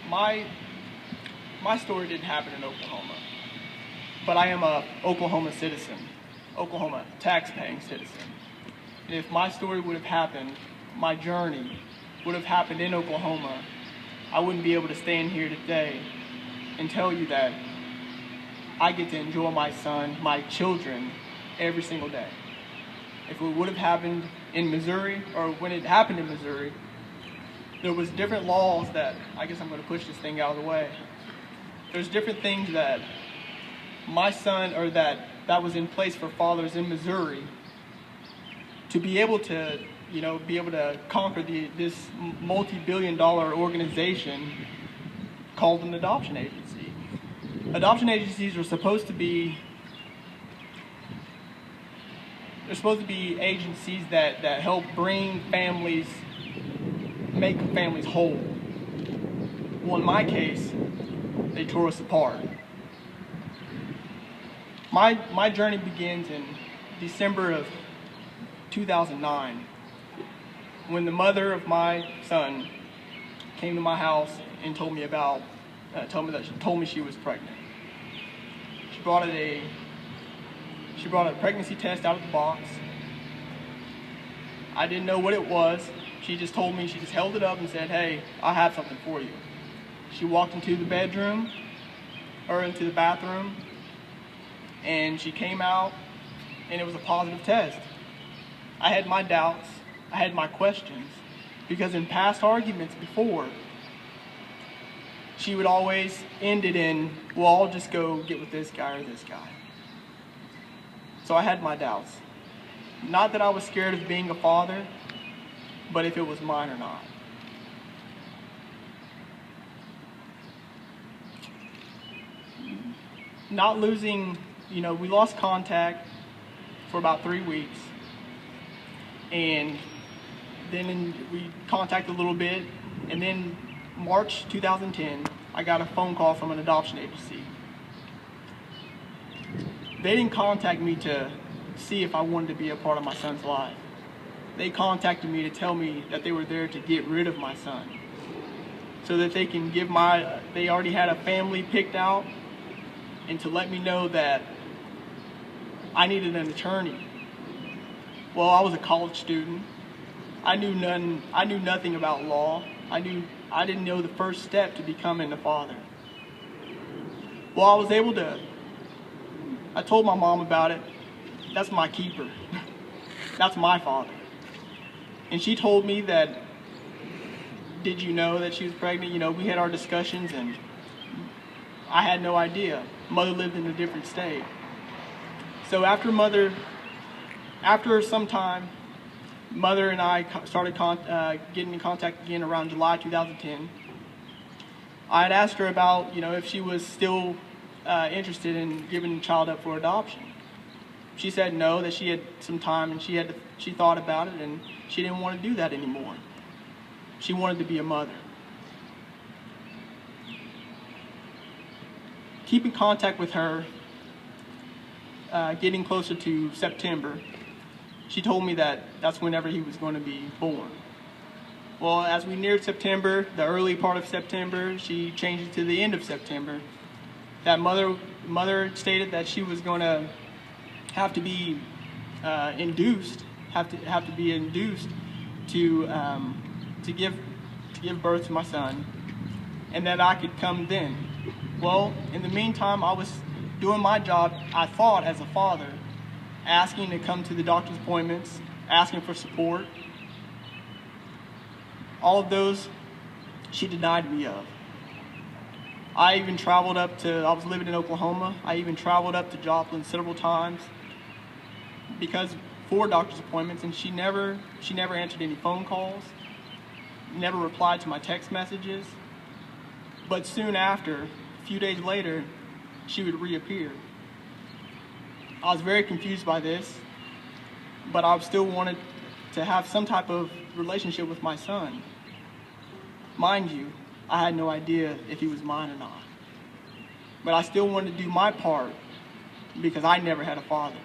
my my story didn't happen in Oklahoma, but I am a Oklahoma citizen, Oklahoma tax-paying citizen. And if my story would have happened, my journey would have happened in Oklahoma, I wouldn't be able to stand here today and tell you that I get to enjoy my son, my children, every single day. If it would have happened in Missouri, or when it happened in Missouri, there was different laws that, I guess I'm going to push this thing out of the way. There's different things that my son, or that was in place for fathers in Missouri to be able to, be able to conquer this multi-billion-dollar organization called an adoption agency. Adoption agencies are supposed to be agencies that help bring families, make families whole. Well, in my case, they tore us apart. My journey begins in December of 2009, when the mother of my son came to my house and told me she was pregnant. She brought a pregnancy test out of the box. I didn't know what it was. She just told me, she just held it up and said, "Hey, I have something for you." She walked into the bathroom, and she came out, and it was a positive test. I had my doubts, I had my questions, because in past arguments before, she would always end it in, "Well, I'll just go get with this guy or this guy." So I had my doubts. Not that I was scared of being a father, but if it was mine or not. Not losing, we lost contact for about 3 weeks. And then we contacted a little bit. And then March 2010, I got a phone call from an adoption agency. They didn't contact me to see if I wanted to be a part of my son's life. They contacted me to tell me that they were there to get rid of my son, so that they can they already had a family picked out, and to let me know that I needed an attorney. Well, I was a college student. I knew nothing about law. I didn't know the first step to becoming a father. Well, I told my mom about it. That's my keeper. That's my father. And she told me that, "Did you know that she was pregnant?" We had our discussions, and I had no idea. Mother lived in a different state. So after some time, Mother and I started getting in contact again around July 2010. I had asked her about, if she was still interested in giving the child up for adoption. She said no, that she had some time, and she thought about it, and she didn't want to do that anymore. She wanted to be a mother. Keeping contact with her, getting closer to September, she told me that that's whenever he was going to be born. Well, as we neared September, the early part of September, she changed it to the end of September. That mother stated that she was going to have to be induced to give birth to my son, and that I could come then. Well, in the meantime, I was doing my job, I thought, as a father, asking to come to the doctor's appointments, asking for support. All of those she denied me of. I was living in Oklahoma. I even traveled up to Joplin several times for doctor's appointments, and she never answered any phone calls, never replied to my text messages. But soon after, a few days later, she would reappear. I was very confused by this, but I still wanted to have some type of relationship with my son. Mind you, I had no idea if he was mine or not. But I still wanted to do my part because I never had a father.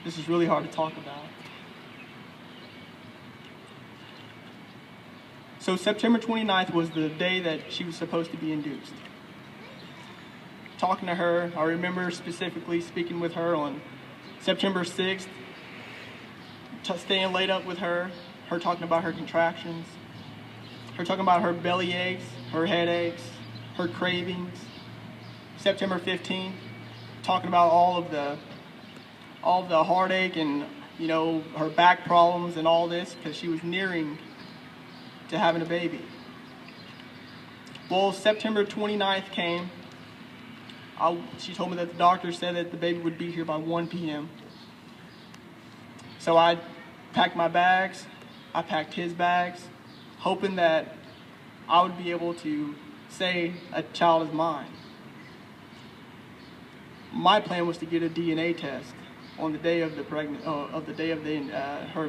This is really hard to talk about. So September 29th was the day that she was supposed to be induced. Talking to her, I remember specifically speaking with her on September 6th, staying late up with her talking about her contractions, her talking about her belly aches, her headaches, her cravings. September 15th, talking about all of the heartache and, you know, her back problems and all this because she was nearing to having a baby. Well, September 29th came. She told me that the doctor said that the baby would be here by 1 p.m. So I packed my bags, I packed his bags, hoping that I would be able to say a child is mine. My plan was to get a DNA test on the day of her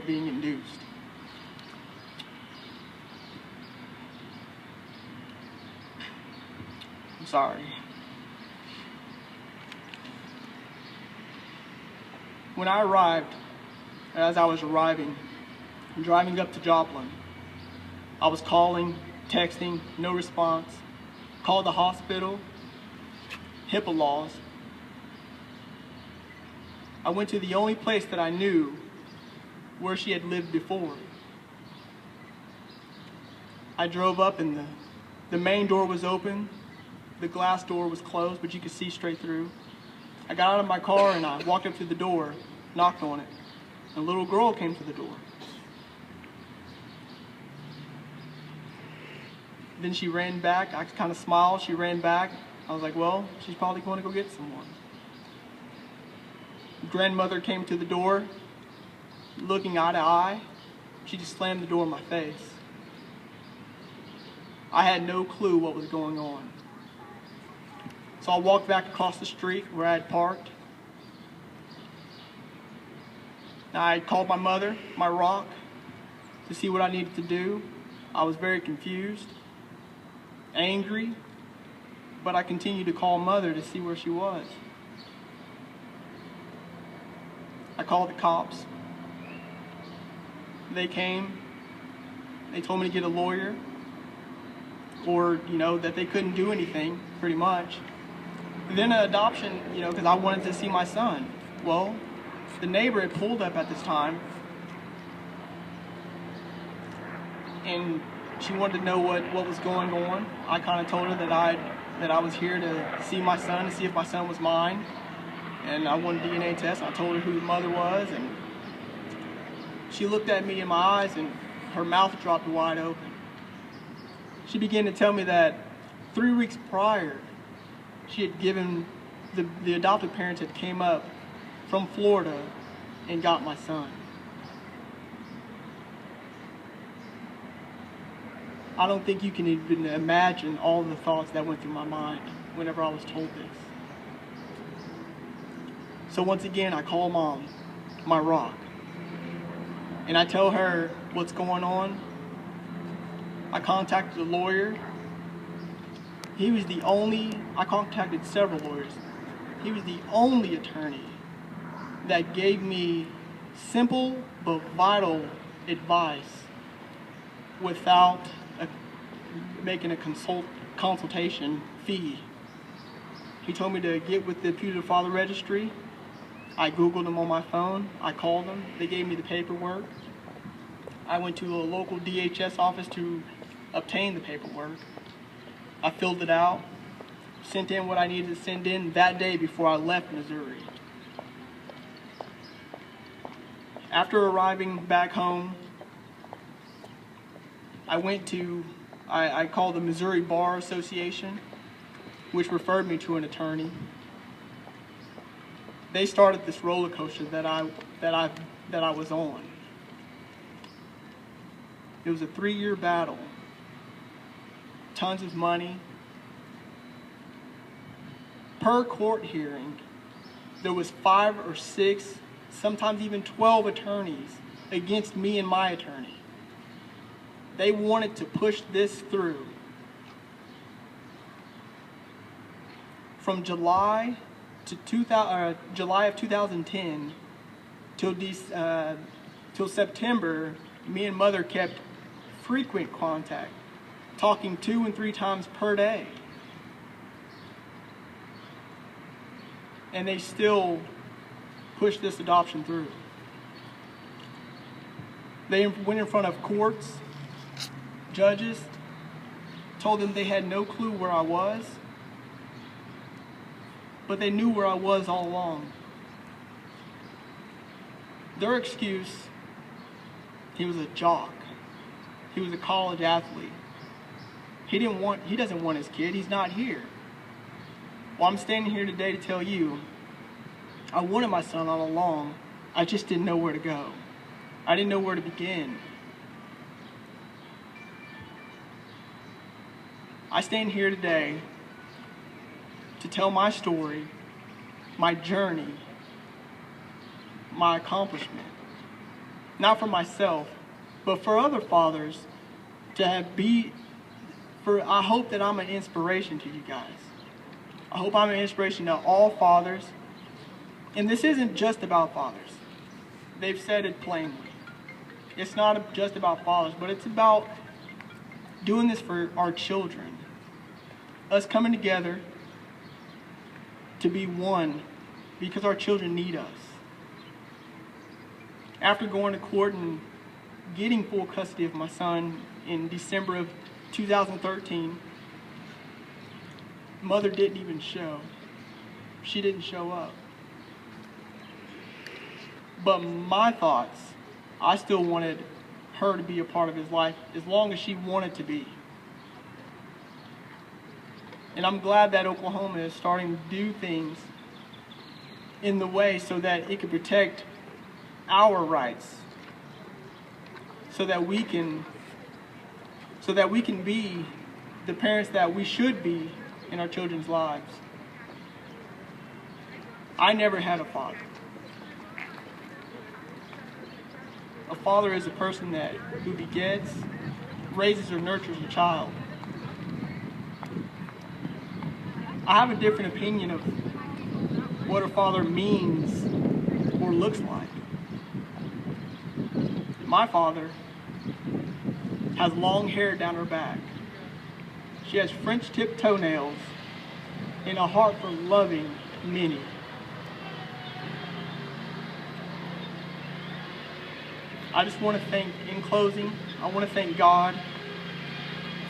being induced. I'm sorry. When I arrived, as I was arriving, driving up to Joplin, I was calling, texting, no response. Called the hospital, HIPAA laws. I went to the only place that I knew where she had lived before. I drove up and the main door was open, the glass door was closed, but you could see straight through. I got out of my car and I walked up to the door, knocked on it. A little girl came to the door. Then she ran back. I kind of smiled. She ran back. I was like, well, she's probably going to go get someone. Grandmother came to the door, looking eye to eye. She just slammed the door in my face. I had no clue what was going on. So I walked back across the street where I had parked. I called my mother, my rock, to see what I needed to do. I was very confused, angry, but I continued to call Mother to see where she was. I called the cops. They came. They told me to get a lawyer, or, you know, that they couldn't do anything, pretty much. And then adoption, you know, because I wanted to see my son. Well, the neighbor had pulled up at this time, and she wanted to know what was going on. I kind of told her that I was here to see my son, to see if my son was mine, and I wanted a DNA test. I told her who the mother was, and she looked at me in my eyes, and her mouth dropped wide open. She began to tell me that 3 weeks prior, she had given the adoptive parents had came up from Florida and got my son. I don't think you can even imagine all the thoughts that went through my mind whenever I was told this. So once again, I call Mom, my rock, and I tell her what's going on. I contacted a lawyer. I contacted several lawyers. He was the only attorney that gave me simple but vital advice without making a consultation fee. He told me to get with the putative father registry. I Googled them on my phone. I called them. They gave me the paperwork. I went to a local DHS office to obtain the paperwork. I filled it out, sent in what I needed to send in that day before I left Missouri. After arriving back home, I called the Missouri Bar Association, which referred me to an attorney. They started this roller coaster that I was on. It was a 3-year battle. Tons of money. Per court hearing, there was 5 or 6, sometimes even 12 attorneys against me and my attorney. They wanted to push this through. From July of 2010 till September, me and Mother kept frequent contact, talking 2 and 3 times per day. And they still push this adoption through. They went in front of courts, judges, told them they had no clue where I was, but they knew where I was all along. Their excuse, he was a jock. He was a college athlete. He doesn't want his kid. He's not here. Well, I'm standing here today to tell you, I wanted my son all along. I just didn't know where to go. I didn't know where to begin. I stand here today to tell my story, my journey, my accomplishment. Not for myself, but for other fathers I hope that I'm an inspiration to you guys. I hope I'm an inspiration to all fathers. And this isn't just about fathers. They've said it plainly. It's not just about fathers, but it's about doing this for our children. Us coming together to be one because our children need us. After going to court and getting full custody of my son in December of 2013, mother didn't even show. She didn't show up. But my thoughts, I still wanted her to be a part of his life as long as she wanted to be. And I'm glad that Oklahoma is starting to do things in the way so that it can protect our rights, so that we can be the parents that we should be in our children's lives. I never had a father. A father is a person who begets, raises, or nurtures a child. I have a different opinion of what a father means or looks like. My father has long hair down her back. She has French tip toenails and a heart for loving many. I just want to in closing, I want to thank God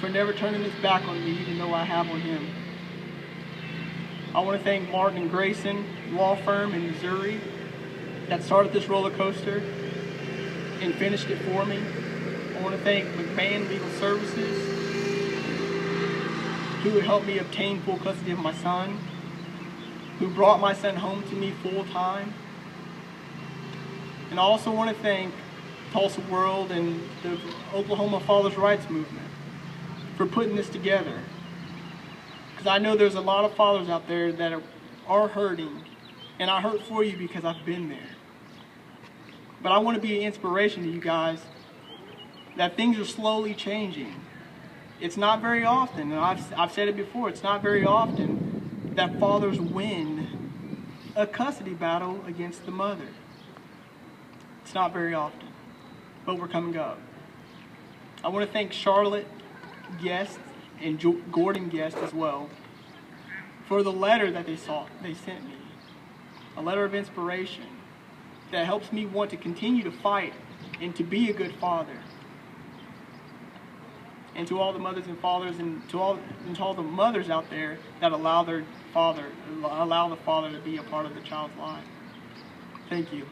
for never turning his back on me even though I have on him. I want to thank Martin and Grayson law firm in Missouri that started this roller coaster and finished it for me. I want to thank McMahon Legal Services, who helped me obtain full custody of my son, who brought my son home to me full time. And I also want to thank Tulsa World and the Oklahoma Fathers' Rights Movement for putting this together. Because I know there's a lot of fathers out there that are hurting, and I hurt for you because I've been there. But I want to be an inspiration to you guys that things are slowly changing. It's not very often, and I've said it before, it's not very often that fathers win a custody battle against the mother. It's not very often, but we're coming up. I want to thank Charlotte Guest and Gordon Guest as well for the letter that they sent me. A letter of inspiration that helps me want to continue to fight and to be a good father. And to all the mothers and fathers and to all the mothers out there that allow the father to be a part of the child's life. Thank you.